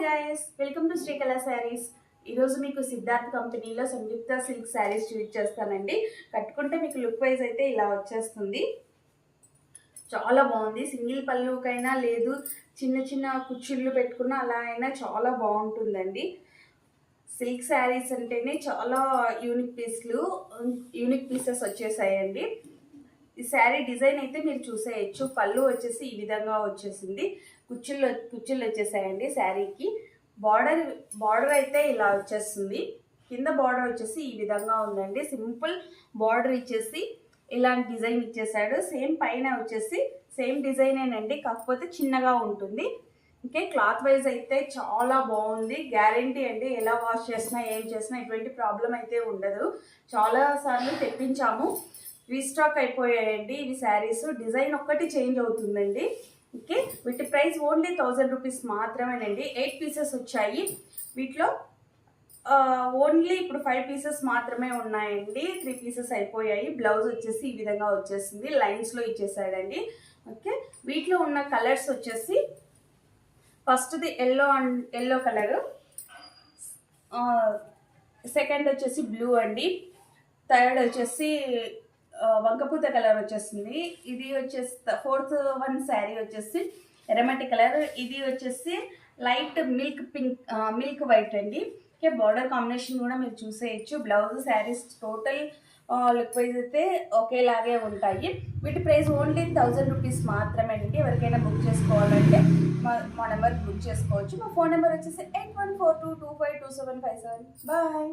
Guys, welcome to Srikala saris. ఈరోజు మీకు సిద్ధార్థ్ కంపెనీలో సంయుక్త సిల్క్ శారీస్ చూపించేస్తానండి. కట్టుకుంటే మీకు లుక్ వైజ్ అయితే ఇలా వచ్చేస్తుంది. చాలా బాగుంది. సింగిల్ పళ్ళుకైనా లేదు, చిన్న చిన్న కుచ్చుళ్ళు పెట్టుకున్న అలా అయినా చాలా బాగుంటుందండి. సిల్క్ శారీస్ అంటేనే చాలా యూనిక్ పీసెస్ వచ్చేసాయండి. ఈ శారీ డిజైన్ అయితే మీరు చూసేయచ్చు. పళ్ళు వచ్చేసి ఈ విధంగా వచ్చేసింది. కుచ్చుళ్ళు వచ్చేసాయండి శారీకి. బార్డర్ అయితే ఇలా వచ్చేస్తుంది. కింద బార్డర్ వచ్చేసి ఈ విధంగా ఉందండి. సింపుల్ బార్డర్ ఇచ్చేసి ఇలాంటి డిజైన్ ఇచ్చేసాడు. సేమ్ పైన వచ్చేసి సేమ్ డిజైనేనండి, కాకపోతే చిన్నగా ఉంటుంది. ఓకే, క్లాత్ వైజ్ అయితే చాలా బాగుంది. గ్యారంటీ అండి, ఎలా వాష్ చేసినా ఏం చేసినా ఎటువంటి ప్రాబ్లం అయితే ఉండదు. చాలా సార్లు తెప్పించాము, రీస్టాక్ అయిపోయాయండి ఇవి శారీస్. డిజైన్ ఒక్కటి చేంజ్ అవుతుందండి. ఓకే, వీటి ప్రైస్ ఓన్లీ 1000 రూపీస్ మాత్రమేనండి. 8 పీసెస్ వచ్చాయి. వీటిలో ఓన్లీ ఇప్పుడు 5 పీసెస్ మాత్రమే ఉన్నాయండి. 3 పీసెస్ అయిపోయాయి. బ్లౌజ్ వచ్చేసి ఈ విధంగా వచ్చేసింది, లైన్స్లో ఇచ్చేసాడండి. ఓకే, వీటిలో ఉన్న కలర్స్ వచ్చేసి ఫస్ట్ది ఎల్లో కలరు, సెకండ్ వచ్చేసి బ్లూ అండి, థర్డ్ వచ్చేసి వంకపూత కలర్ వచ్చేసింది. ఇది వచ్చేసి ఫోర్త్ వన్ శారీ వచ్చేసి ఎర్రమట్టి కలర్. ఇది వచ్చేసి లైట్ మిల్క్ వైట్ అండి. ఓకే, బార్డర్ కాంబినేషన్ కూడా మీరు చూసేయచ్చు. Blouse sarees total look wise అయితే ఒకేలాగే ఉంటాయి. వీటి ప్రైస్ ఓన్లీ 1000 రూపీస్ మాత్రమే అండి. ఎవరికైనా బుక్ చేసుకోవాలంటే మా నెంబర్కి బుక్ చేసుకోవచ్చు. మా ఫోన్ నెంబర్ వచ్చేసి 8142252757. బాయ్.